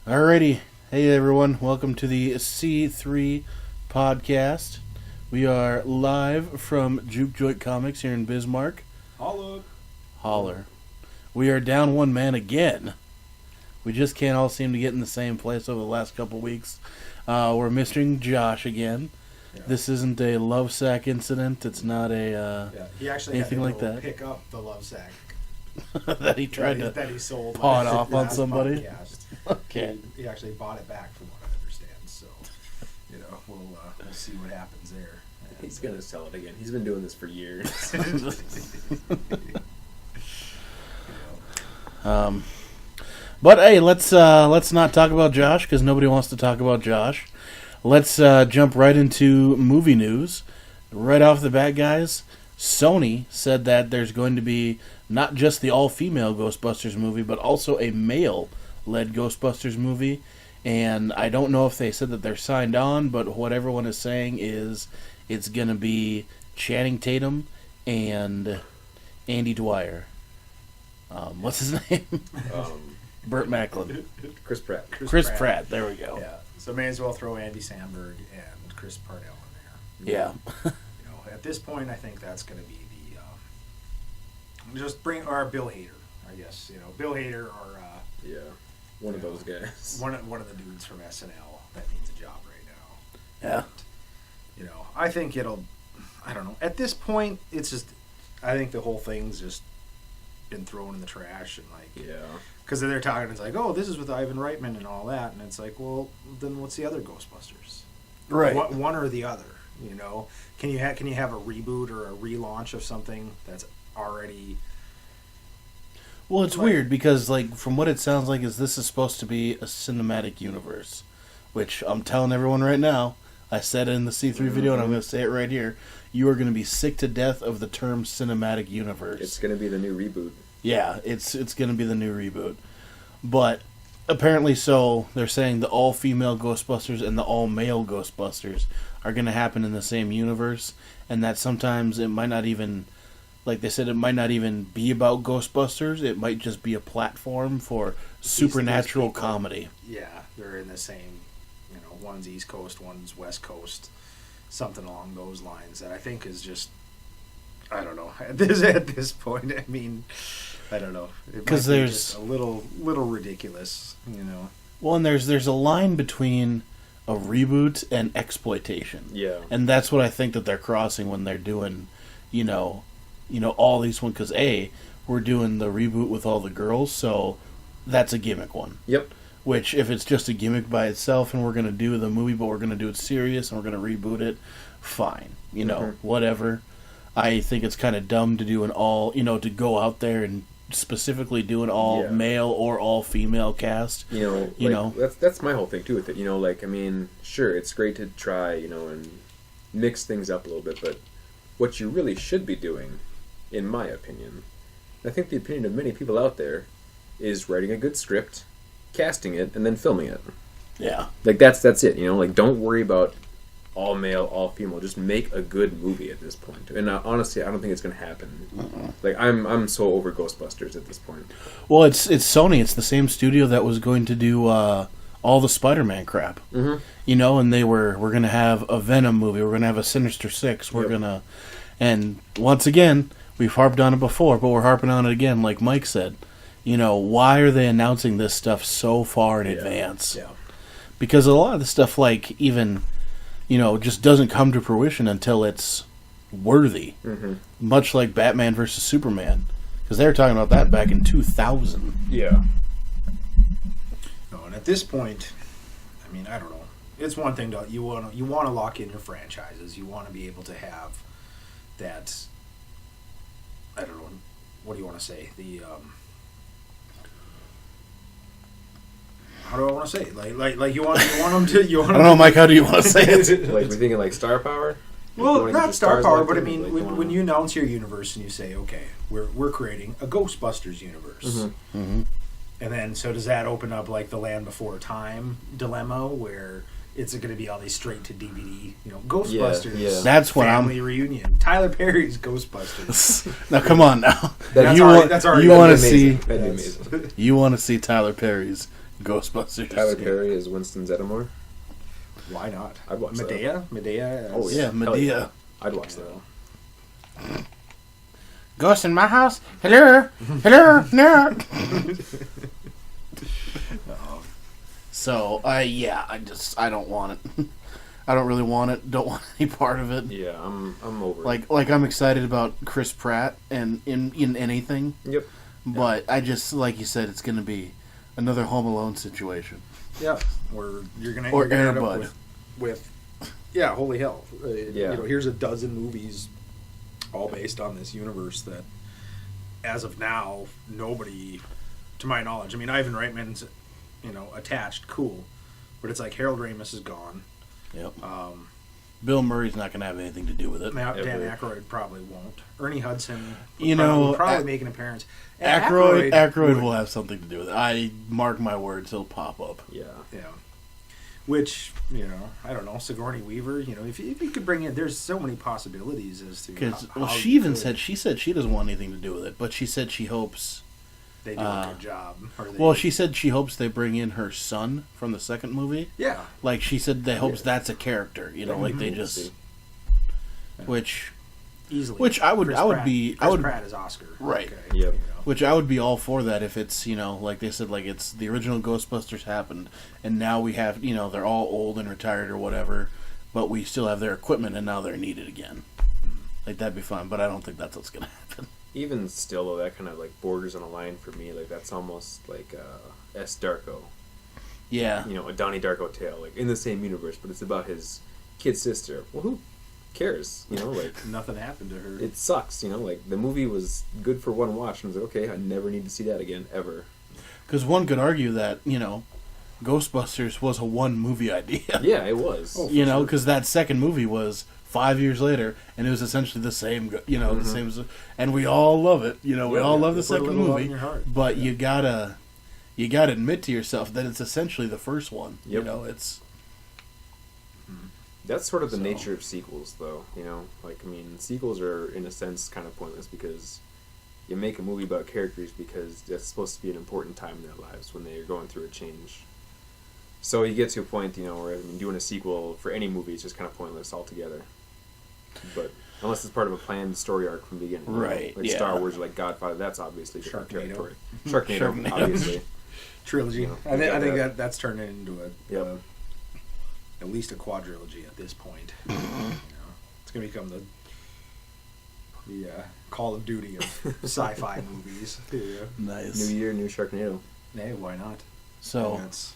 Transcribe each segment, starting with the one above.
Alrighty. Hey everyone, welcome to the C3 podcast. We are live from Juke Joint Comics here in Bismarck. Holler. We are down one man again. We just can't all seem to get in the same place over the last couple weeks. We're missing Josh again. Yeah. This isn't a love sack incident. It's not a he actually anything had like to that. Pick up the love sack that he tried that he sold pawn off on somebody. Podcast. Okay. He actually bought it back, from what I understand. So, we'll see what happens there. And he's gonna sell it again. He's been doing this for years. But hey, let's not talk about Josh because nobody wants to talk about Josh. Let's jump right into movie news. Right off the bat, guys, Sony said that there's going to be not just the all-female Ghostbusters movie, but also a male-led Ghostbusters movie. And I don't know if they said that they're signed on, but what everyone is saying is it's going to be Channing Tatum and Andy Dwyer. What's his name? Burt Macklin. Chris Pratt. Chris Pratt. There we go. Yeah. So may as well throw Andy Samberg and Chris Parnell in there. Yeah. At this point, I think that's going to be or Bill Hader, I guess. Bill Hader or one of those guys. One of the dudes from SNL that needs a job right now. Yeah. And, I think I don't know. At this point, it's just, I think the whole thing's just been thrown in the trash and because they're talking, it's like, oh, this is with Ivan Reitman and all that, and it's like, well, then what's the other Ghostbusters? Right. One or the other. Can you have a reboot or a relaunch of something that's already? Well, it's weird because, from what it sounds like, this is supposed to be a cinematic universe, which I'm telling everyone right now. I said it in the C3 video, and I'm going to say it right here. You are going to be sick to death of the term cinematic universe. It's going to be the new reboot. Yeah, it's going to be the new reboot. But apparently so, they're saying the all-female Ghostbusters and the all-male Ghostbusters are going to happen in the same universe, and that sometimes it might not even, like they said, it might not even be about Ghostbusters. It might just be a platform for supernatural comedy. Yeah, they're in the same, one's East Coast, one's West Coast, something along those lines that I think is just, I don't know. At this point, I mean, I don't know. Because there's just a little ridiculous, Well, and there's a line between a reboot and exploitation. Yeah. And that's what I think that they're crossing when they're doing, all these ones. Because we're doing the reboot with all the girls, so that's a gimmick one. Yep. Which, if it's just a gimmick by itself, and we're going to do the movie, but we're going to do it serious, and we're going to reboot it, fine. Whatever. I think it's kind of dumb to do an all, to go out there and specifically do an all male or all female cast. That's my whole thing too with it. Sure, it's great to try, and mix things up a little bit, but what you really should be doing, in my opinion, I think the opinion of many people out there, is writing a good script, casting it, and then filming it. Yeah. That's it, don't worry about all male, all female. Just make a good movie at this point. And honestly, I don't think it's going to happen. I'm so over Ghostbusters at this point. Well, it's Sony. It's the same studio that was going to do all the Spider-Man crap. Mm-hmm. And we're going to have a Venom movie. We're going to have a Sinister Six. We're going to, and once again, we've harped on it before, but we're harping on it again, like Mike said. Why are they announcing this stuff so far in advance? Yeah. Because a lot of the stuff, even, just doesn't come to fruition until it's worthy. Mm-hmm. Much like Batman versus Superman. Because they were talking about that back in 2000. Yeah. And at this point, I don't know. It's one thing you want to lock in your franchises. You want to be able to have that. I don't know. What do you want to say? How do I want to say it? Like you want them to. I don't know, Mike. How do you want to say it? We're thinking star power. Well, not star power, but when you announce your universe and you say, okay, we're creating a Ghostbusters universe, Mm-hmm. and then so does that open up the Land Before Time dilemma where it's going to be all these straight to DVD, Ghostbusters. Yeah. That's what family reunion. Tyler Perry's Ghostbusters. Now, come on now. You want to see? You want to see Tyler Perry's Ghostbusters. Tyler Perry as Winston Zeddemore. Why not? I'd watch that. Medea. Oh, Yeah, Hell Medea. I'd watch that. Ghost in my house. Hello, hello, no. So, yeah, I don't want it. I don't really want it. Don't want any part of it. Yeah, I'm over it. Like I'm excited about Chris Pratt and in anything. Yep. But I just, like you said, it's going to be another Home Alone situation. Yeah, where you're gonna Or end Air up Bud. with yeah, holy hell! Yeah. You know, here's a dozen movies, all based on this universe that, as of now, nobody, to my knowledge, I mean, Ivan Reitman's, attached, cool, but it's like Harold Ramis is gone. Yep. Bill Murray's not going to have anything to do with it. Dan Aykroyd probably won't. Ernie Hudson, will You probably make an appearance. Aykroyd will have something to do with it. I mark my words, he'll pop up. Yeah. Yeah. Which, I don't know, Sigourney Weaver, if you could bring in, there's so many possibilities as to Because, how she you even could. said she doesn't want anything to do with it, but she said she hopes. They do a good job. She said she hopes they bring in her son from the second movie. Yeah. Like, she said they hopes that's a character, like they We'll just... see. Easily. Which I would be... Chris Pratt is Oscar. Right. Okay, Yep. Which I would be all for that if it's, like they said, like it's the original Ghostbusters happened, and now we have, they're all old and retired or whatever, but we still have their equipment and now they're needed again. Like, that'd be fine, but I don't think that's what's going to happen. Even still, though, that kind of like borders on a line for me. Like that's almost like S. Darko. Yeah. A Donnie Darko tale, like in the same universe, but it's about his kid sister. Well, who cares? Like Nothing happened to her. it sucks. Like the movie was good for one watch, and I was like, okay, I never need to see that again ever. Because one could argue that, Ghostbusters was a one-movie idea. Yeah, it was. Oh, Because that second movie was 5 years later, and it was essentially the same, the same, and we all love it. We all love the Put a second little love movie, in your heart. but you gotta admit to yourself that it's essentially the first one. Yep. It's That's sort of the So- nature of sequels, though. Sequels are in a sense kind of pointless because you make a movie about characters because that's supposed to be an important time in their lives when they are going through a change. So you get to a point, where doing a sequel for any movie is just kind of pointless altogether. But unless it's part of a planned story arc from the beginning, Right, Like yeah. Star Wars, or like Godfather, that's obviously different Sharknado. territory. Sharknado, Sharknado. obviously. Trilogy. You know, I think we got that that's turned into Yep. at least a quadrilogy at this point. It's gonna become the Call of Duty of sci-fi movies. Yeah. nice. New year, new Sharknado. Hey, why not? So That's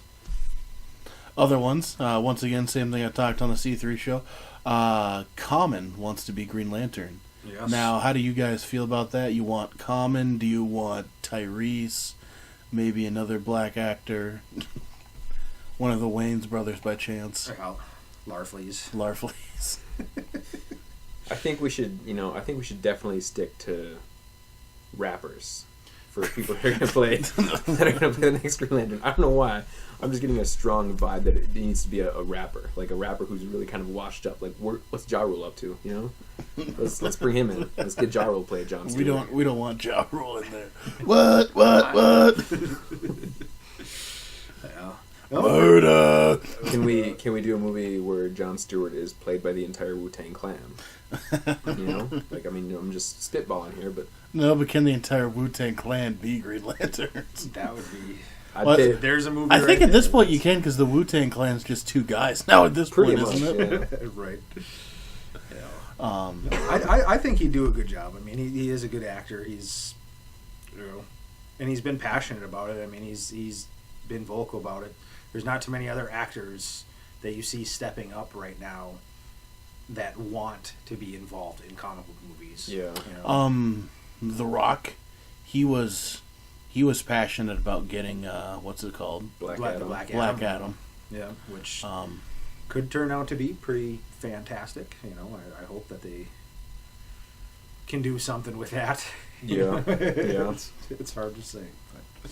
other ones, once again, same thing I talked on the C3 show. Common wants to be Green Lantern. yes. Now, how do you guys feel about that? You want Common? Do you want Tyrese? Maybe another black actor? One of the Wayans brothers by chance? Larfleeze. Larfleeze. I think we should, definitely stick to rappers for people who are going to play the next Green Lantern. I don't know why. I'm just getting a strong vibe that it needs to be a rapper, like a rapper who's really kind of washed up. Like, what's Ja Rule up to? Let's bring him in. Let's get Ja Rule to play John Stewart. We don't want Ja Rule in there. What? Yeah. Murder. Can we do a movie where John Stewart is played by the entire Wu-Tang Clan? I'm just spitballing here, but No, but can the entire Wu-Tang Clan be Green Lanterns? That would be. I'd say There's a movie. I think right at this there. point you can, because the Wu-Tang Clan's just two guys now. At this pretty point, much. isn't it? Yeah. Right. Yeah. I I think he'd do a good job. I mean, he is a good actor. He's, and he's been passionate about it. I mean, he's been vocal about it. There's not too many other actors that you see stepping up right now that want to be involved in comic book movies. Yeah. The Rock, he was passionate about getting what's it called? Black Black Adam. Adam. Yeah, which Um, could turn out to be pretty fantastic. I hope that they can do something with that. Yeah. Yeah. It's hard to say. But.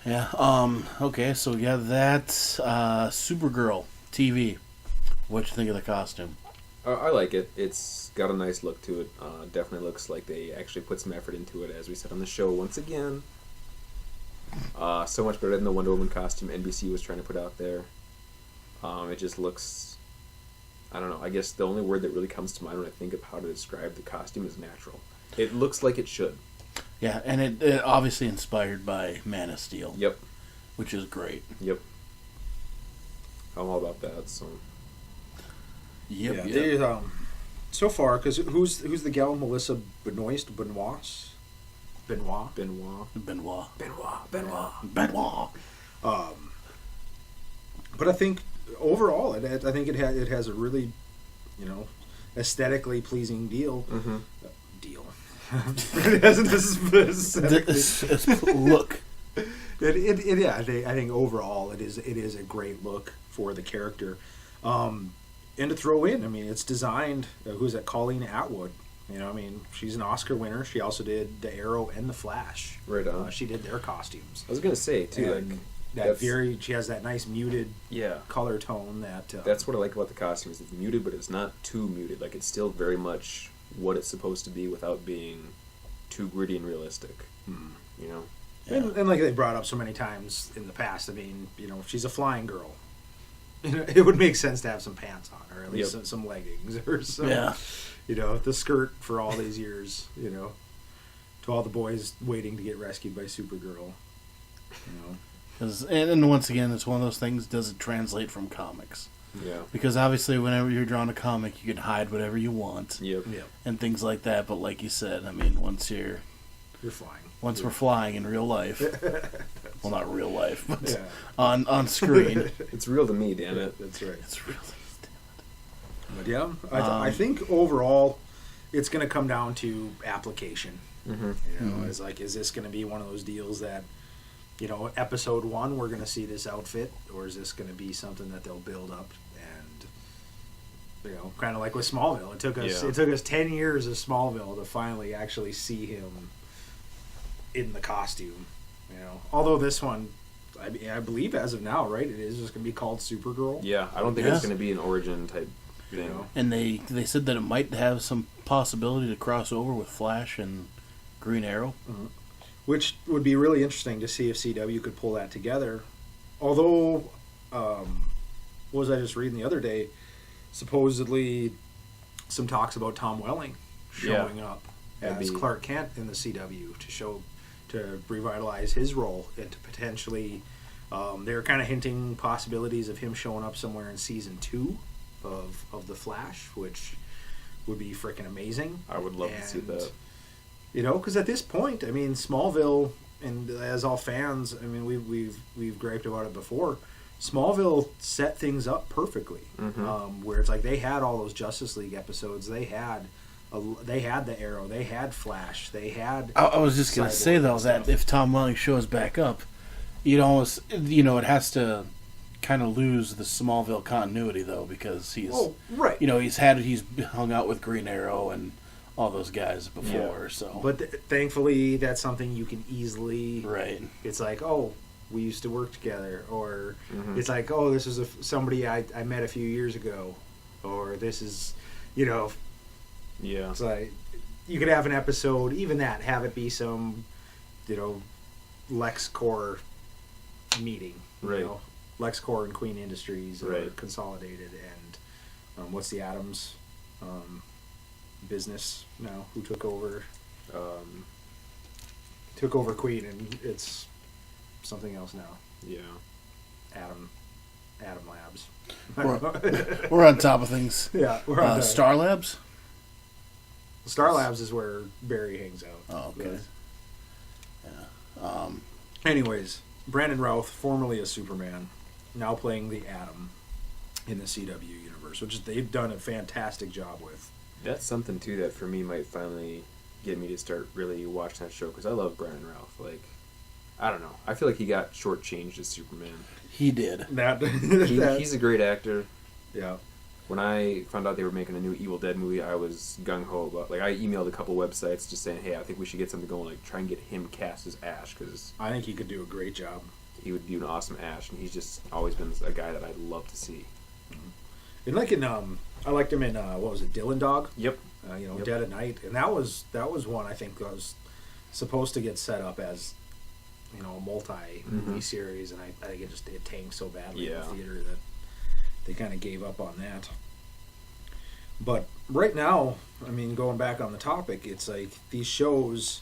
yeah. Okay. So yeah, that's Supergirl TV. What'd you think of the costume? I like it. It's got a nice look to it. Definitely looks like they actually put some effort into it, as we said on the show once again. So much better than the Wonder Woman costume NBC was trying to put out there. It just looks... I don't know. I guess the only word that really comes to mind when I think of how to describe the costume is natural. It looks like it should. Yeah, and it obviously inspired by Man of Steel. Yep. Which is great. Yep. I'm all about that, so... Yep. They, so far, because who's the gal? Melissa Benoist? Benoit? But I think overall, I think it has a really, aesthetically pleasing deal. Mm-hmm. Deal. It hasn't aesthetically look. Yeah. I think overall it is a great look for the character. And to throw in, I mean, it's designed. Who's that? Colleen Atwood. She's an Oscar winner. She also did The Arrow and The Flash. Right on. She did their costumes. I was gonna say too, And like she has that nice muted color tone. That's what I like about the costumes. It's muted, but it's not too muted. Like it's still very much what it's supposed to be without being too gritty and realistic. You know. Yeah. And like they brought up so many times in the past, I mean, she's a flying girl. It would make sense to have some pants on, or at least some leggings, or some, the skirt for all these years, to all the boys waiting to get rescued by Supergirl, And once again, it's one of those things, does it translate from comics? Yeah. Because obviously whenever you're drawing a comic, you can hide whatever you want. Yep. And things like that, but like you said, I mean, once you're flying. Once we're flying in real life. Well, not real life, but on screen. It's real to me, damn it. That's right. It's real to me, damn it. But I think overall, it's going to come down to application. Mm-hmm. It's like, is this going to be one of those deals that, episode 1, we're going to see this outfit, or is this going to be something that they'll build up and, kind of like with Smallville. It took us 10 years of Smallville to finally actually see him in the costume, Although this one, I believe as of now, right, it is just going to be called Supergirl. Yeah, I don't think it's going to be an origin type thing. And they said that it might have some possibility to cross over with Flash and Green Arrow. Mm-hmm. Which would be really interesting to see if CW could pull that together. Although, what was I just reading the other day? Supposedly, some talks about Tom Welling showing up as Clark Kent in the CW to revitalize his role and to potentially they were kind of hinting possibilities of him showing up somewhere in season 2 of The Flash, which would be freaking amazing. I would love to see that. Because at this point, I mean, Smallville, and as all fans, I mean, we've griped about it before. Smallville set things up perfectly, where it's like they had all those Justice League episodes. They had the Arrow. They had Flash. They had. I was just going to say though that if Tom Welling shows back up, you'd almost it has to kind of lose the Smallville continuity though, because he's he's hung out with Green Arrow and all those guys before. So, but thankfully that's something you can easily. It's like, oh, we used to work together, or it's like, oh, this is somebody I met a few years ago, or this is, Yeah. It's like you could have an episode, even that, have it be some, LexCorp meeting. Right. LexCorp and Queen Industries are Right. consolidated, and what's the Adams business now? Who took over? Took over Queen, and it's something else now. Yeah. Adam Labs. We're on top of things. Yeah, we're on Star Labs. Star Labs is where Barry hangs out. Oh, okay. Yeah. Anyways, Brandon Routh, formerly a Superman, now playing the Atom in the CW universe, which they've done a fantastic job with. That's something too that for me might finally get me to start really watching that show, because I love Brandon Routh. Like, I don't know. I feel like he got shortchanged as Superman. He did. He's a great actor. Yeah. When I found out they were making a new Evil Dead movie, I was gung-ho about, like, I emailed a couple websites just saying, hey, I think we should get something going, like, try and get him cast as Ash, because I think he could do a great job. He would do an awesome Ash, and he's just always been a guy that I'd love to see. And like in, I liked him in, what was it, Dylan Dog? Yep. Yep. Dead at Night, and that was one I think was supposed to get set up as a multi-movie series, and I think it tanked so badly in the Yeah. theater that they kind of gave up on that. But right now, I mean, going back on the topic, it's like these shows,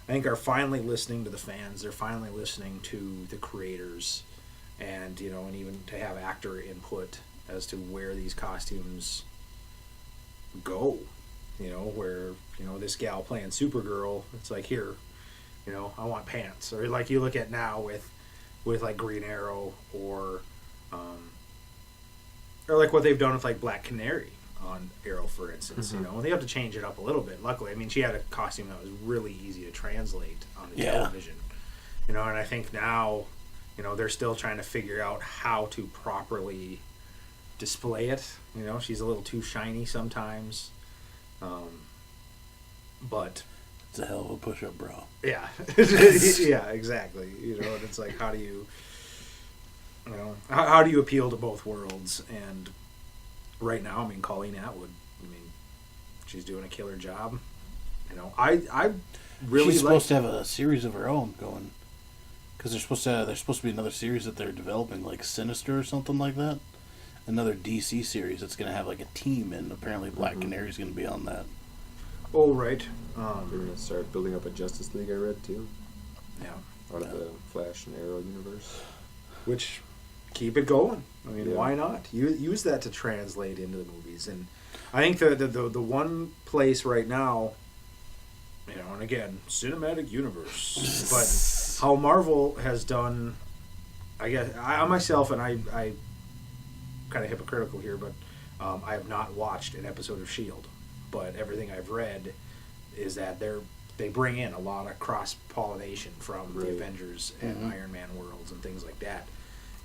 I think, are finally listening to the fans. They're finally listening to the creators, and and even to have actor input as to where these costumes go. Where this gal playing Supergirl, it's like, here, I want pants. Or like you look at now with like Green Arrow, or like what they've done with like Black Canary on Arrow, for instance. Mm-hmm. They have to change it up a little bit. Luckily, I mean, she had a costume that was really easy to translate on the television. And I think now, they're still trying to figure out how to properly display it. She's a little too shiny sometimes. But It's a hell of a push-up, bro. yeah, yeah, exactly. And it's like, how do you, how do you appeal to both worlds? And right now, I mean, Colleen Atwood, I mean, she's doing a killer job. I really She's supposed to have a series of her own going, because there's supposed to be another series that they're developing, like Sinister or something like that. Another DC series that's going to have like a team, and apparently Black Canary's going to be on that. Oh, right. They're going to start building up a Justice League, I read, too. Yeah. Out of the Flash and Arrow universe. Which, keep it going. I mean, Yeah. why not? Use that to translate into the movies. And I think the one place right now, and again, cinematic universe, but how Marvel has done, I guess, I myself, and I kind of hypocritical here, but I have not watched an episode of S.H.I.E.L.D., but everything I've read is that they bring in a lot of cross-pollination from the Avengers and Iron Man worlds and things like that.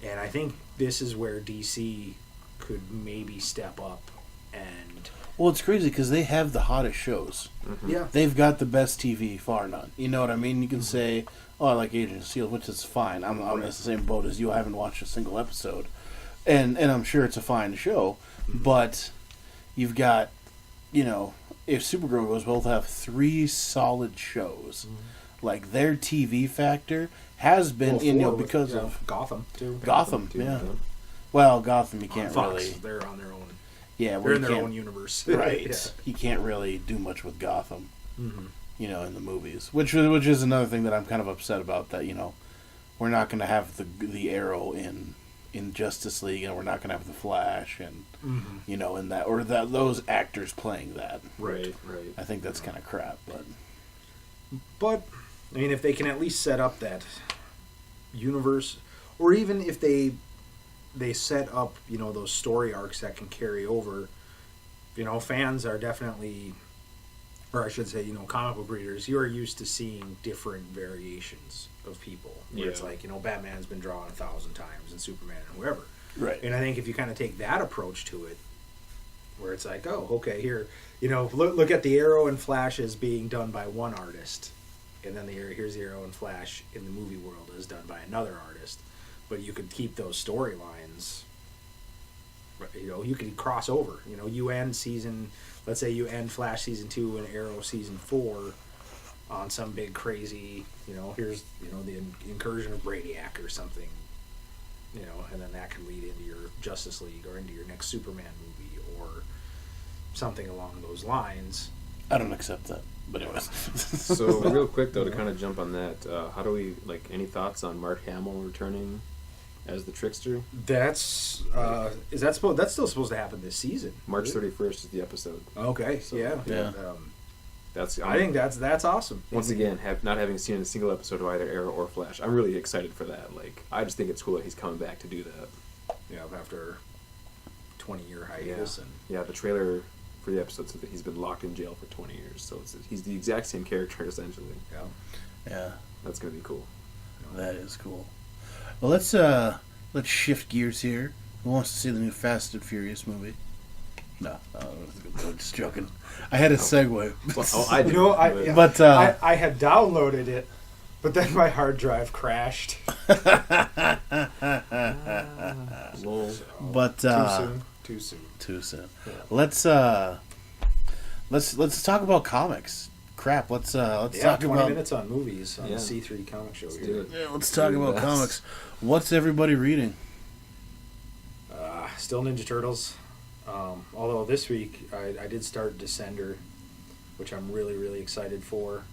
And I think this is where DC could maybe step up and... Well, it's crazy because they have the hottest shows. Yeah. They've got the best TV, far none. You know what I mean? You can say, oh, I like Agents of S.H.I.E.L.D., which is fine. I'm in the same boat as you. I haven't watched a single episode. And I'm sure it's a fine show. But you've got, if Supergirl goes well, they'll have 3 solid shows. Like, their TV factor has been, because of... Gotham, too. Gotham, too, yeah. yeah. Well, Gotham, you can't Fox, really... they're on their own. Yeah, They're in you their can't- own universe. Right. Yeah. You can't really do much with Gotham, in the movies. Which is another thing that I'm kind of upset about, that, we're not going to have the Arrow in Justice League, and we're not going to have the Flash, and, in that, or those actors playing that. Right. I think that's kind of crap, but... But, I mean, if they can at least set up that universe, or even if they set up, those story arcs that can carry over, fans are definitely, or I should say, comic book readers, you are used to seeing different variations of people. Where it's like, Batman's been drawn 1,000 times, and Superman and whoever. Right. And I think if you kind of take that approach to it, where it's like, oh, okay, here, look at the Arrow and Flash as being done by one artist, and then here's the Arrow and Flash in the movie world as done by another artist. But you could keep those storylines. You could cross over. You end season. Let's say you end Flash season 2 and Arrow season 4 on some big crazy. Here's the incursion of Brainiac or something. And then that could lead into your Justice League or into your next Superman movie or something along those lines. I don't accept that. But anyways. So, real quick, though, to kind of jump on that, how do we, any thoughts on Mark Hamill returning as the Trickster? That's that's still supposed to happen this season. March 31st is the episode. Okay, So, yeah. I think that's awesome. Once again, not having seen a single episode of either Arrow or Flash, I'm really excited for that. I just think it's cool that he's coming back to do that. Yeah, after 20-year hiatus. Yeah, the trailer for the episode said that he's been locked in jail for 20 years, so he's the exact same character, essentially. Yeah. That's going to be cool. That is cool. Well, let's shift gears here. Who wants to see the new Fast and Furious movie? No, I'm just joking. I had a segue. Well, I do. I had downloaded it, but then my hard drive crashed. Lol. But Too soon. Yeah. Let's talk about comics. crap. Let's Yeah, talk 20 about minutes on movies on Yeah. the C3 comic show Let's here. do it. yeah, let's talk about Yes. comics. What's everybody reading? Still Ninja Turtles. Although this week I did start Descender, which I'm really, really excited for.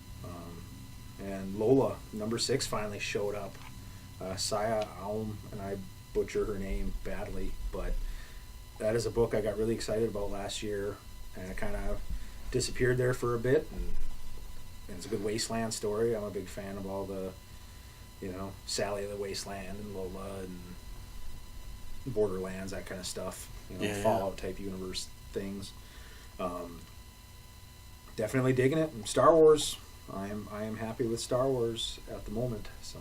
And Lola, number 6, finally showed up. Saya Aum, and I butcher her name badly, but that is a book I got really excited about last year, and it kind of disappeared there for a bit. And it's a good wasteland story. I'm a big fan of all the, Sally of the Wasteland and Lola and Borderlands, that kind of stuff. Yeah. Fallout type universe things. Definitely digging it. And Star Wars, I am happy with Star Wars at the moment. So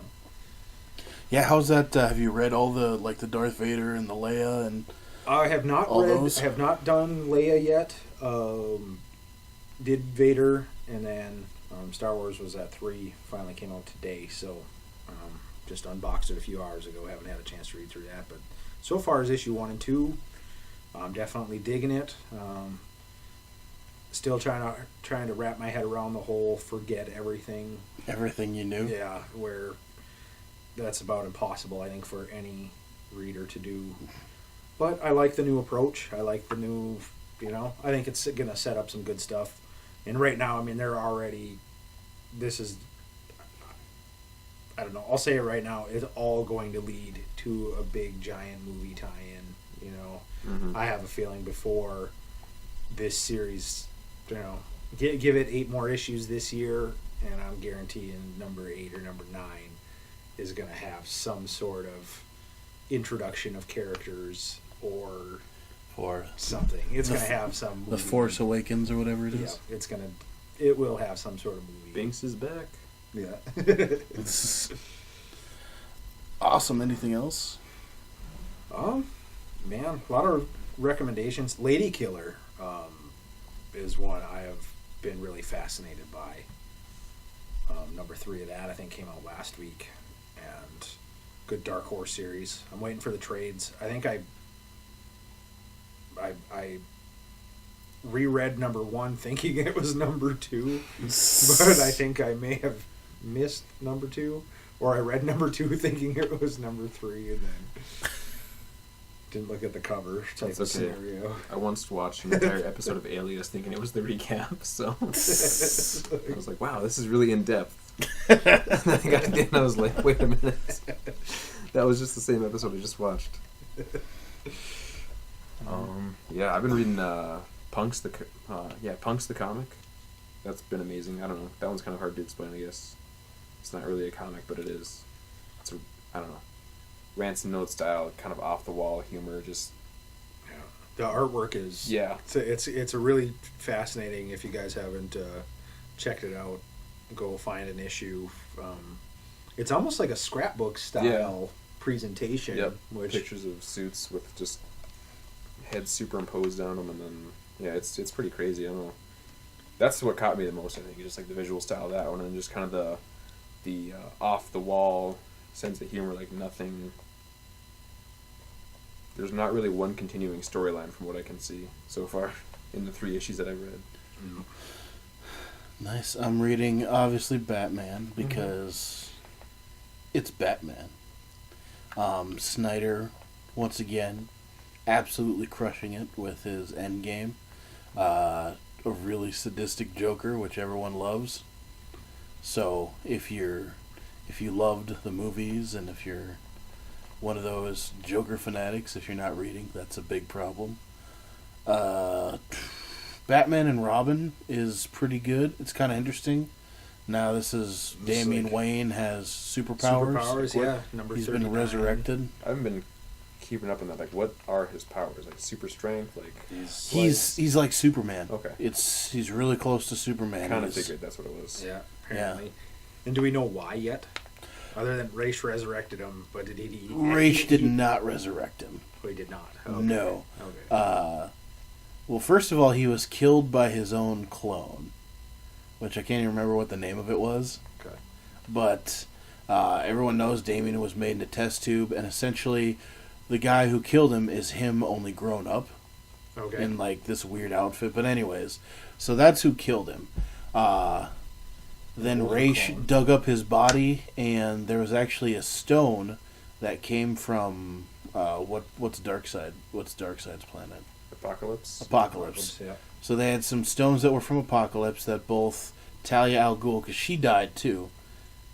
Yeah, how's that? Have you read all the the Darth Vader and the Leia and I have not all read. those? I have not done Leia yet. Did Vader, and then Star Wars was at 3. Finally came out today, so just unboxed it a few hours ago. Haven't had a chance to read through that, but so far as issue 1 and 2, I'm definitely digging it. Still trying to wrap my head around the whole forget everything. everything you knew? Yeah, where that's about impossible, I think, for any reader to do. But I like the new approach. I like the new, I think it's going to set up some good stuff. And right now, I mean, they're already, I don't know, I'll say it right now, it's all going to lead to a big, giant movie tie-in, Mm-hmm. I have a feeling before this series, give it 8 more issues this year, and I'm guaranteeing number 8 or number 9 is going to have some sort of introduction of characters or For something. It's The going to have some The movie. Force Awakens or whatever it Yeah, is. it will have some sort of movie. Binks is back. Yeah. Awesome. Anything else? Man, a lot of recommendations. Lady Killer is one I have been really fascinated by. Number 3 of that, I think, came out last week. And good Dark Horse series. I'm waiting for the trades. I think I reread number 1 thinking it was number 2. But I think I may have missed number 2. Or I read number 2 thinking it was number 3 and then didn't look at the cover type That's of okay. scenario. I once watched an entire episode of Alias thinking it was the recap, so I was like, wow, this is really in-depth. And then I got to the end and I was like, wait a minute. That was just the same episode I just watched. Yeah, I've been reading Punk's the comic. That's been amazing. I don't know. That one's kind of hard to explain, I guess. It's not really a comic, but it is. I don't know. Ransom Note style, kind of off the wall humor, just The artwork is it's a really fascinating. If you guys haven't checked it out, go find an issue. It's almost like a scrapbook style presentation. Yep. Which pictures of suits with just heads superimposed on them, and then it's pretty crazy. I don't know. That's what caught me the most. I think just like the visual style of that one, and just kind of the off the wall sense of humor, like nothing. There's not really one continuing storyline from what I can see so far in the 3 issues that I've read. Nice. I'm reading, obviously, Batman because it's Batman. Snyder, once again, absolutely crushing it with his Endgame. A really sadistic Joker, which everyone loves. So if you loved the movies and if you're one of those Joker fanatics, if you're not reading, that's a big problem. Batman and Robin is pretty good. It's kind of interesting. Now this is Damian Wayne has superpowers. Superpowers, yeah. Number He's 39. been resurrected. I haven't been keeping up on that. Like, what are his powers? Like super strength? Like He's like Superman. Okay. He's really close to Superman. Kind of figured that's what it was. Yeah, apparently. And do we know why yet? Other than Raish resurrected him, but did he? Raish did not resurrect him. Oh, he did not. Okay. No. Okay. Well, first of all, he was killed by his own clone, which I can't even remember what the name of it was. Okay. But everyone knows Damien was made in a test tube, and essentially the guy who killed him is him only grown up Okay. in like this weird outfit. But anyways, so that's who killed him. Then Golden Raish clone. dug up his body, and there was actually a stone that came from what's Darkseid? What's Darkseid's planet? Apocalypse. Apocalypse. Yeah. So they had some stones that were from Apocalypse that both Talia al Ghul, because she died too,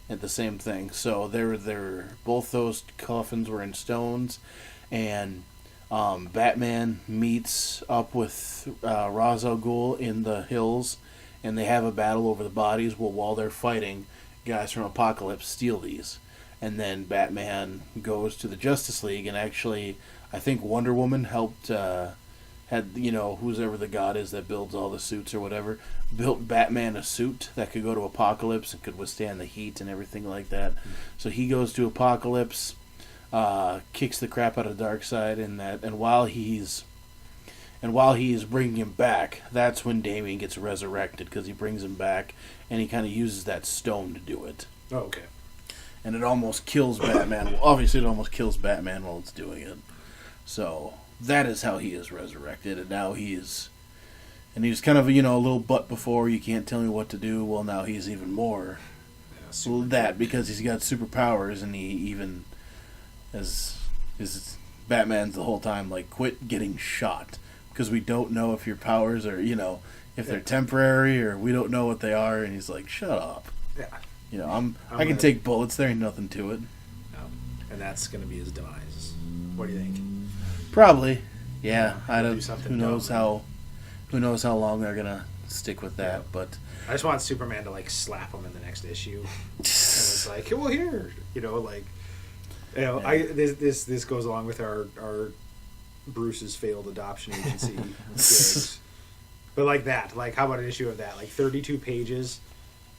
at the same thing. So they're both those coffins were in stones, and Batman meets up with Ra's al Ghul in the hills, and they have a battle over the bodies. Well, while they're fighting, guys from Apocalypse steal these, and then Batman goes to the Justice League, and actually, I think Wonder Woman helped. Had who's ever the god is that builds all the suits or whatever, built Batman a suit that could go to Apocalypse and could withstand the heat and everything like that. So he goes to Apocalypse, kicks the crap out of Darkseid, and while he's bringing him back, that's when Damian gets resurrected, because he brings him back and he kind of uses that stone to do it. Oh, okay. And it almost kills Batman. Well, obviously, it almost kills Batman while it's doing it. So that is how he is resurrected, and now he was kind of a little butt before. You can't tell me what to do. Well, now he's even more that, because he's got superpowers, and he even is Batman's the whole time like, quit getting shot, because we don't know if your powers are if they're temporary, or we don't know what they are. And he's like, shut up. Yeah. I can take bullets. There ain't nothing to it. And that's going to be his demise. What do you think? Probably, yeah. I do don't. something Who knows dumb. Who knows how long they're gonna stick with that? Yeah. But I just want Superman to like slap him in the next issue, and it's like, well, here, this goes along with our Bruce's failed adoption agency gigs. But like that, like how about an issue of that, like 32 pages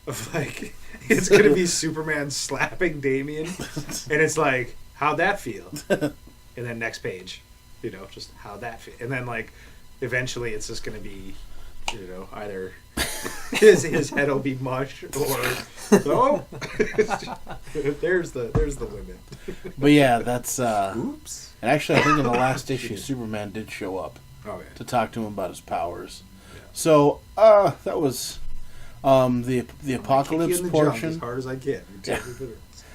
of like it's gonna be Superman slapping Damian, and it's like, how'd that feel? And then next page, just how that fit. And then, like, eventually it's just going to be, either his head will be mush, or, there's the limit. But yeah, that's, Oops. and actually I think in the last issue, Superman did show up Okay. to talk to him about his powers. Yeah. So, that was, the Apocalypse Kick you in the junk portion. as hard as I can. Yeah.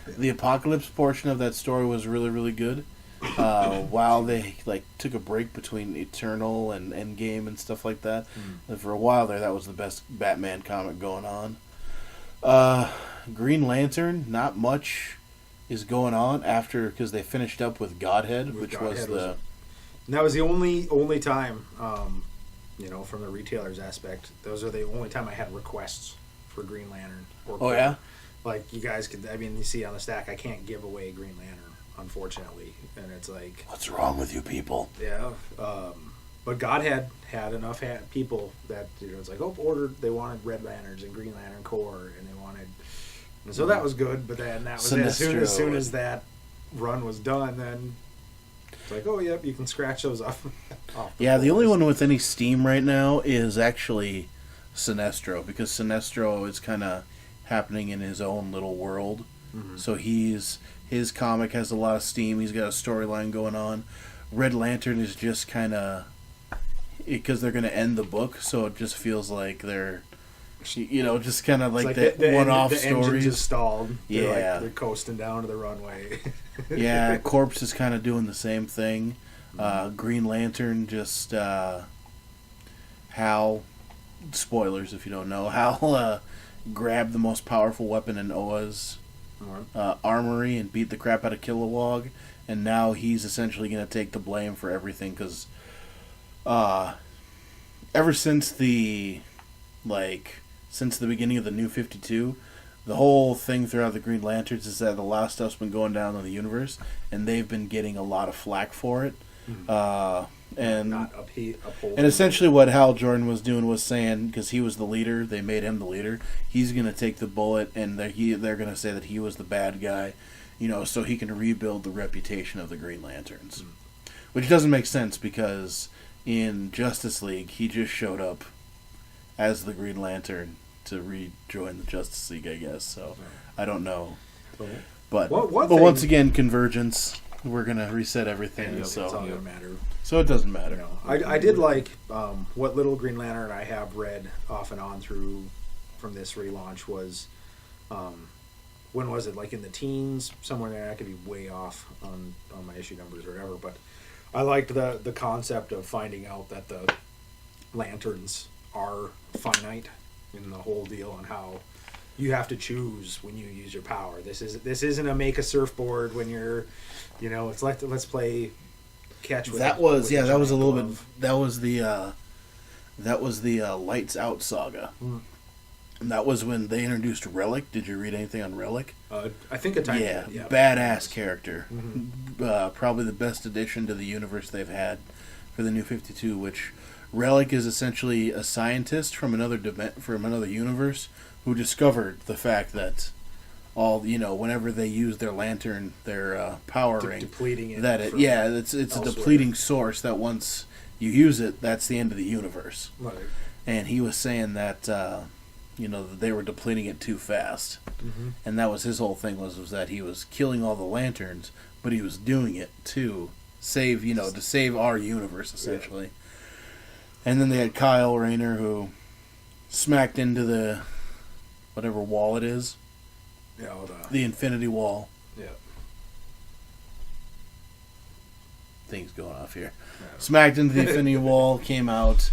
The Apocalypse portion of that story was really, really good. While they took a break between Eternal and Endgame and stuff like that, and for a while there, that was the best Batman comic going on. Green Lantern, not much is going on because they finished up with Godhead, which was the. And that was the only time, from the retailer's aspect. Those are the only time I had requests for Green Lantern. Oh yeah. Like, you guys could, you see on the stack, I can't give away Green Lantern, unfortunately. And it's like, What's wrong with you people? yeah. But God had enough people that, it's like, they wanted Red Lanterns and Green Lantern Corps, and they wanted, and so that was good. But then that was as soon as that run was done, then it's like, oh, yep, you can scratch those off. Yeah, the only one with any steam right now is actually Sinestro, because Sinestro is kind of happening in his own little world. Mm-hmm. So his comic has a lot of steam. He's got a storyline going on. Red Lantern is just kind of, because they're going to end the book, so it just feels like they're, just kind of like the one-off the stories. engine just stalled. Yeah. They're coasting down to the runway. Yeah, Corpse is kind of doing the same thing. Green Lantern just Hal, spoilers if you don't know, Hal grabbed the most powerful weapon in Oa's armory and beat the crap out of Kilowog, and now he's essentially going to take the blame for everything, because ever since the beginning of the New 52, the whole thing throughout the Green Lanterns is that a lot of stuff's been going down in the universe, and they've been getting a lot of flack for it. And Not uphold. and essentially what Hal Jordan was doing was saying, because he was the leader, they made him the leader, he's going to take the bullet, and they're going to say that he was the bad guy, so he can rebuild the reputation of the Green Lanterns. Which doesn't make sense, because in Justice League, he just showed up as the Green Lantern to rejoin the Justice League, I guess. So, I don't know. Okay. But One but once thing- again, convergence. We're going to reset everything, It's all going to matter. so it doesn't matter. I did like what little Green Lantern I have read off and on through from this relaunch was, when was it? Like in the teens, somewhere there. I could be way off on my issue numbers or whatever, but I liked the concept of finding out that the lanterns are finite in the whole deal, on how you have to choose when you use your power. This isn't a make a surfboard when you're, it's like let's play catch with that was yeah that was a little bit that was the Lights Out saga. And that was when they introduced Relic. Did you read anything on Relic? I think a tiny bit, yeah. Badass character. Probably the best addition to the universe they've had for the New 52, which Relic is essentially a scientist from another universe who discovered the fact that whenever they use their lantern, their power ring, depleting it. It's a depleting source that once you use it, that's the end of the universe. Right. And he was saying that that they were depleting it too fast, and that was his whole thing was that he was killing all the lanterns, but he was doing it to save our universe essentially. Yeah. And then they had Kyle Rayner, who smacked into the whatever wall it is. Yeah, the Infinity Wall. Yeah. Things going off here. Yeah. Smacked into the Infinity Wall, came out,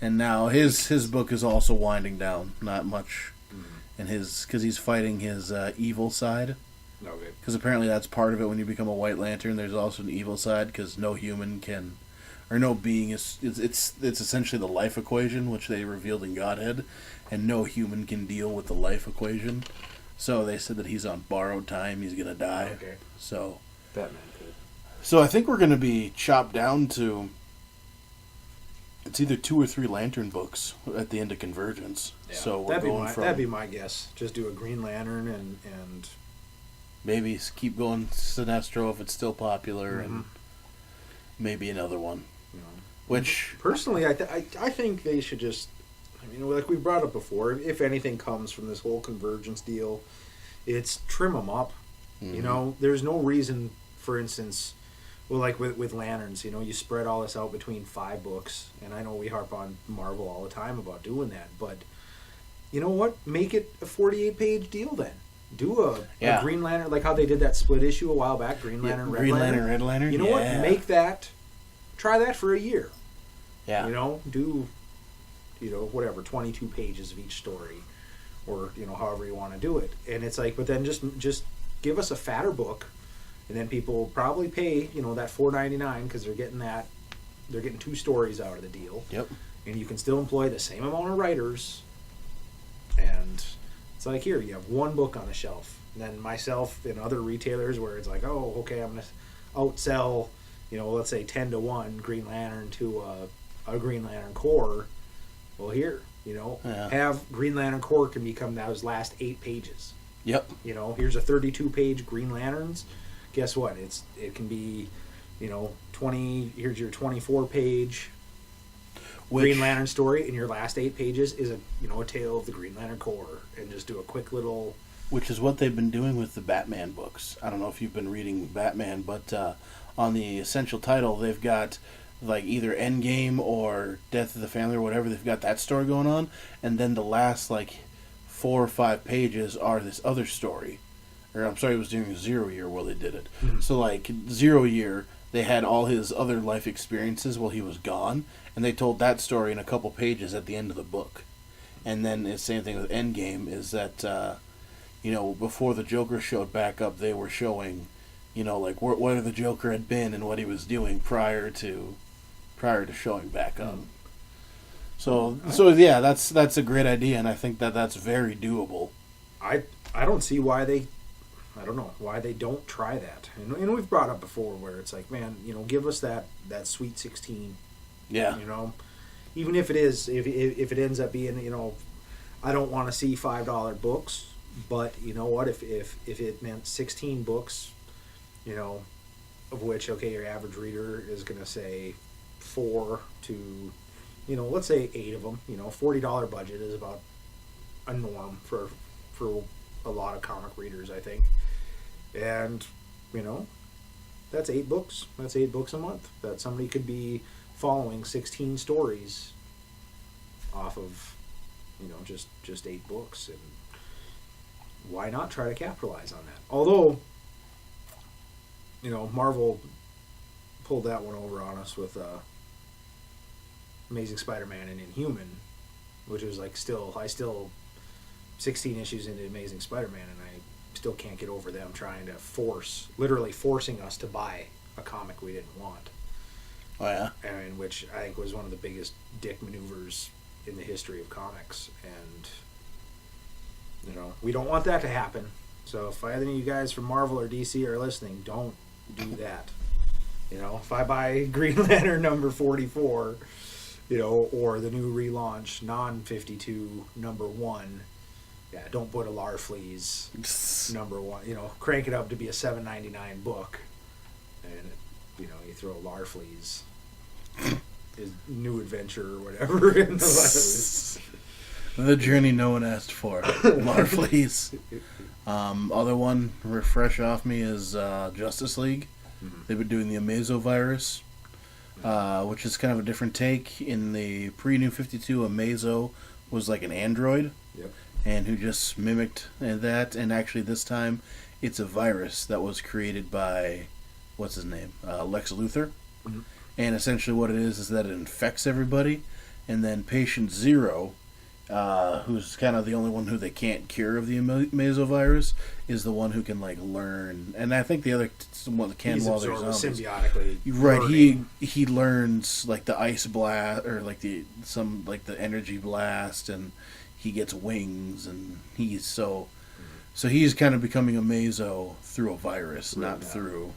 and now his book is also winding down. Not much in his, because he's fighting his evil side. Okay. Because apparently that's part of it. When you become a White Lantern, there's also an evil side, because no human can, or no being is. It's essentially the life equation, which they revealed in Godhead, and no human can deal with the life equation. So they said that he's on borrowed time. He's gonna die. Okay. So Batman could. So I think we're gonna be chopped down to. It's either 2 or 3 Lantern books at the end of Convergence. Yeah. So we're that'd be my guess. Just do a Green Lantern and maybe keep going Sinestro if it's still popular, and maybe another one. Which personally, I think they should just. I mean, like we brought up before, if anything comes from this whole Convergence deal, it's trim them up. There's no reason, for instance, well, like with Lanterns, you spread all this out between 5 books, and I know we harp on Marvel all the time about doing that, but you know what? Make it a 48-page deal then. Do a Green Lantern, like how they did that split issue a while back, Green Lantern, Red Lantern. Red Lantern. You know what? Make that, try that for a year. Yeah. Do, whatever, 22 pages of each story, or, however you want to do it. And it's like, but then just give us a fatter book, and then people will probably pay, that $4.99 because they're getting 2 stories out of the deal. Yep. And you can still employ the same amount of writers, and it's like, here, you have 1 book on the shelf. And then myself and other retailers where it's like, oh, okay, I'm going to outsell, let's say 10-1 Green Lantern to a Green Lantern Corps. Well, here, have Green Lantern Corps can become those last 8 pages. Yep. Here's a 32-page Green Lanterns. Guess what? It can be, 20. Here's your 24-page Green Lantern story, and your last 8 pages is a tale of the Green Lantern Corps, and just do a quick little. Which is what they've been doing with the Batman books. I don't know if you've been reading Batman, but on the essential title, they've got like either Endgame or Death of the Family or whatever. They've got that story going on, and then the last 4 or 5 pages are this other story. Or I'm sorry, it was during 0 Year where they did it. Mm-hmm. So 0 Year, they had all his other life experiences while he was gone, and they told that story in a couple pages at the end of the book. And then the same thing with Endgame is that before the Joker showed back up, they were showing where the Joker had been and what he was doing prior to showing back up. So yeah, that's a great idea, and I think that's very doable. I don't see why they don't try that. And we've brought up before where it's like, man, give us that Sweet 16. Yeah. Even if it is, if it ends up being, I don't want to see $5 books, but you know what? If it meant 16 books, of which, okay, your average reader is going to say 4 to, let's say 8 of them. $40 budget is about a norm for a lot of comic readers, I think. And, that's 8 books. That's 8 books a month. That somebody could be following 16 stories off of, just 8 books, and why not try to capitalize on that? Although, Marvel pulled that one over on us with Amazing Spider-Man and Inhuman, which was like I still 16 issues into Amazing Spider-Man, and I still can't get over them trying to literally forcing us to buy a comic we didn't want. Oh yeah. And which I think was one of the biggest dick maneuvers in the history of comics, and we don't want that to happen. So if either of you guys from Marvel or DC are listening, don't do that. If I buy Green Lantern number 44, or the new relaunch non-52 number 1, yeah, don't put a Larfleeze number 1. Crank it up to be a $7.99 book, and you throw Larfleeze, his new adventure or whatever in the journey no one asked for. Larfleeze. Other one refresh off me is Justice League. Mm-hmm. They've been doing the Amazo-Virus, which is kind of a different take. In the pre-New 52, Amazo was like an android, yep, and who just mimicked that. And actually this time it's a virus that was created by, what's his name? Lex Luthor. Mm-hmm. And essentially what it is that it infects everybody, and then Patient Zero, who's kind of the only one who they can't cure of the Amazo-Virus, is the one who can learn. And I think the other one can He's while they're absorbed zombies. Symbiotically. Right, learning. he learns the ice blast or the energy blast, and he gets wings, and he's so he's kind of becoming a Amazo through a virus, Right, not through.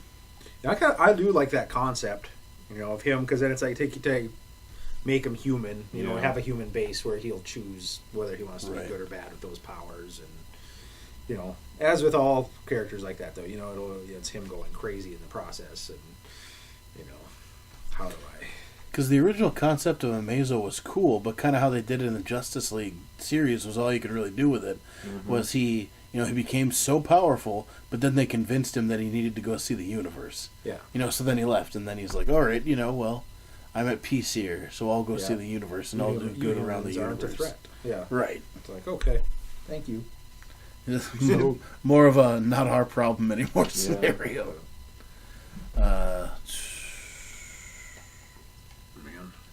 Yeah, I do like that concept, of him, because then it's like make him human, have a human base where he'll choose whether he wants to be good or bad with those powers, and as with all characters like that, though, it's him going crazy in the process, and how do I? Because the original concept of Amazo was cool, but kind of how they did it in the Justice League series was all you could really do with it. Mm-hmm. Was he became so powerful, but then they convinced him that he needed to go see the universe. Yeah. So then he left, and then he's like, all right, well, I'm at peace here, so I'll go see the universe, and I'll do good around the universe. Aren't a threat. Yeah. Right. It's like, okay, thank you. More of a not our problem anymore scenario. Man.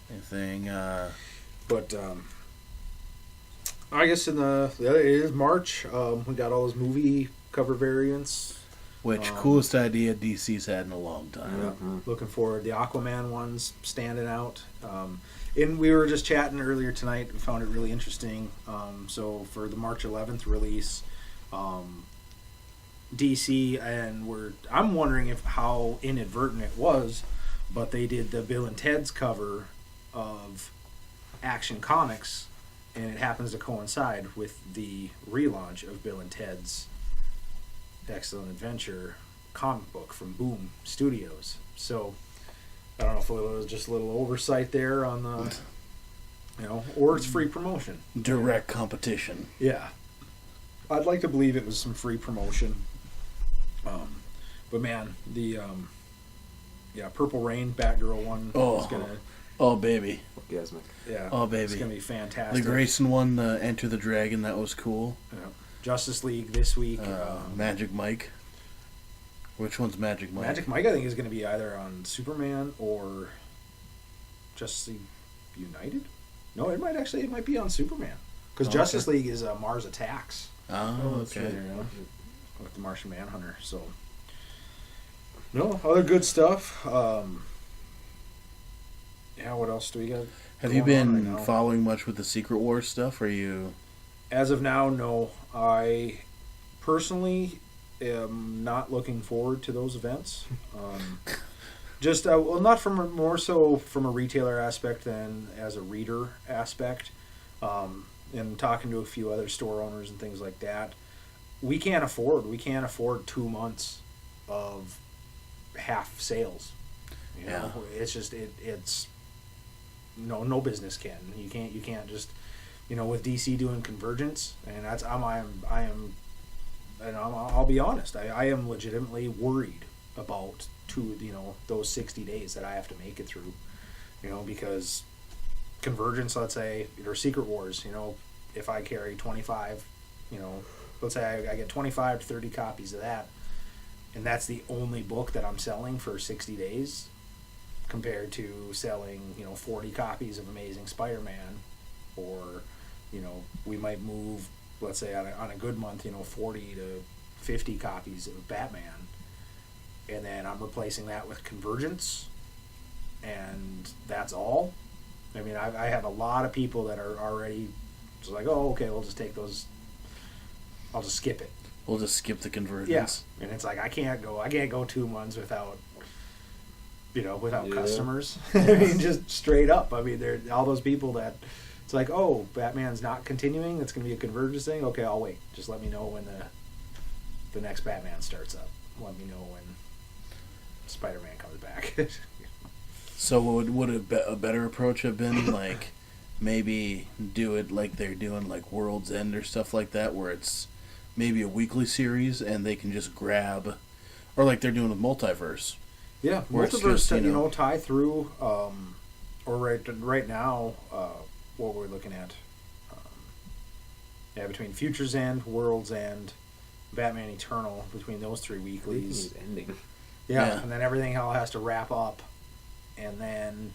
Anything. But I guess it is March. We got all those movie cover variants. Which coolest idea DC's had in a long time. Yeah. Mm-hmm. Looking forward. The Aquaman one's standing out. And we were just chatting earlier tonight. We found it really interesting. So for the March 11th release, DC, and I'm wondering how inadvertent it was, but they did the Bill and Ted's cover of Action Comics, and it happens to coincide with the relaunch of Bill and Ted's Excellent Adventure comic book from Boom Studios. So I don't know if it was just a little oversight there on the, or it's free promotion. Direct competition. Yeah. I'd like to believe it was some free promotion. But man, the Purple Rain Batgirl one is gonna. Oh baby. Orgasmic. Yeah. Oh baby. It's gonna be fantastic. The Grayson one, the Enter the Dragon, that was cool. Yeah. Justice League this week. Magic Mike. Which one's Magic Mike? Magic Mike, I think, is going to be either on Superman or Justice League United. No, it might be on Superman, because Justice League is Mars Attacks. Oh, okay. With the Martian Manhunter. So, no, other good stuff. Yeah, what else do we got? Have you been following much with the Secret Wars stuff? Or you? As of now, no. I personally am not looking forward to those events. Just not more so from a retailer aspect than as a reader aspect. And talking to a few other store owners and things like that, we can't afford 2 months of half sales. It's just it's no business can. You can't just. With DC doing Convergence, and I'll be honest, I am legitimately worried about those 60 days that I have to make it through, because Convergence, let's say, or Secret Wars, if I carry 25, let's say I get 25 to 30 copies of that, and that's the only book that I'm selling for 60 days, compared to selling 40 copies of Amazing Spider-Man, or we might move, let's say on a good month, 40 to 50 copies of Batman, and then I'm replacing that with Convergence, and that's all. I mean, I have a lot of people that are already just like, oh, okay, we'll just take those. I'll just skip it. We'll just skip the Convergence. Yeah, and it's like I can't go 2 months without customers. I mean, just straight up. I mean, there all those people that it's like, oh, Batman's not continuing. It's going to be a Convergence thing. Okay, I'll wait. Just let me know when the next Batman starts up. Let me know when Spider-Man comes back. So would a better approach have been like maybe do it like they're doing like World's End or stuff like that, where it's maybe a weekly series and they can just grab, or like they're doing with Multiverse. Yeah, where it's Multiverse, just, tie through, or right now, what we're looking at, between Future's End, World's End, Batman Eternal, between those 3 weeklies. Everything is ending. Yeah, and then everything all has to wrap up, and then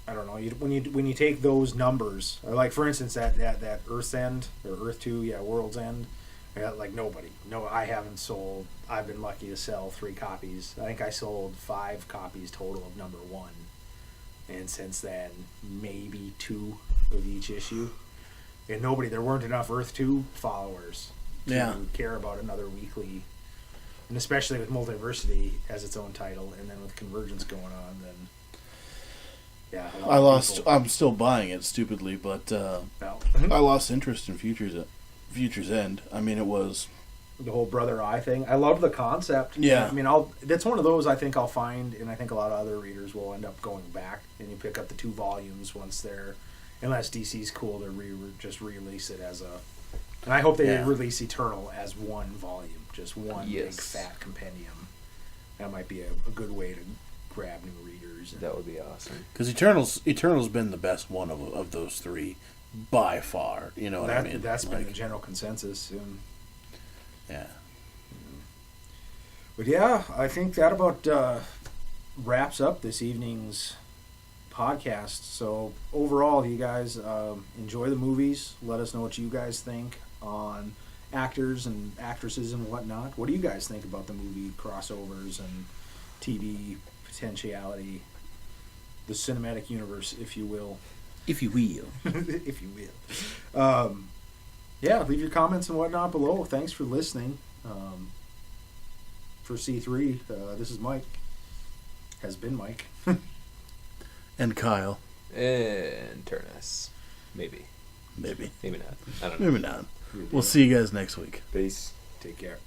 I don't know. When you take those numbers, or like for instance that Earth's End or Earth 2, World's End, like nobody. No, I haven't sold. I've been lucky to sell 3 copies. I think I sold 5 copies total of number 1, and since then maybe 2 of each issue. And there weren't enough Earth 2 followers to care about another weekly. And especially with Multiversity as its own title, and then with Convergence going on, then I'm still buying it stupidly, but I lost interest in Future's End. I mean, it was the whole Brother Eye thing. I loved the concept. Yeah. I mean, that's one of those I think I'll find, and I think a lot of other readers will end up going back, and you pick up the 2 volumes once they're, unless DC's cool to just release it as a. And I hope they release Eternal as 1 volume, just one big fat compendium. That might be a good way to grab new readers. That would be awesome. Because Eternal's been the best one of those 3 by far. You know what I mean? That's been the general consensus. Yeah. But yeah, I think that about wraps up this evening's podcast. So overall, you guys enjoy the movies. Let us know what you guys think on actors and actresses and whatnot. What do you guys think about the movie crossovers and TV potentiality, the cinematic universe, if you will? If you will. If you will. Leave your comments and whatnot below. Thanks for listening. For C3, this is Mike. Has been Mike. And Kyle. And Ternes. Maybe. Maybe. Maybe not. I don't know. Maybe not. We'll see you guys next week. Peace. Take care.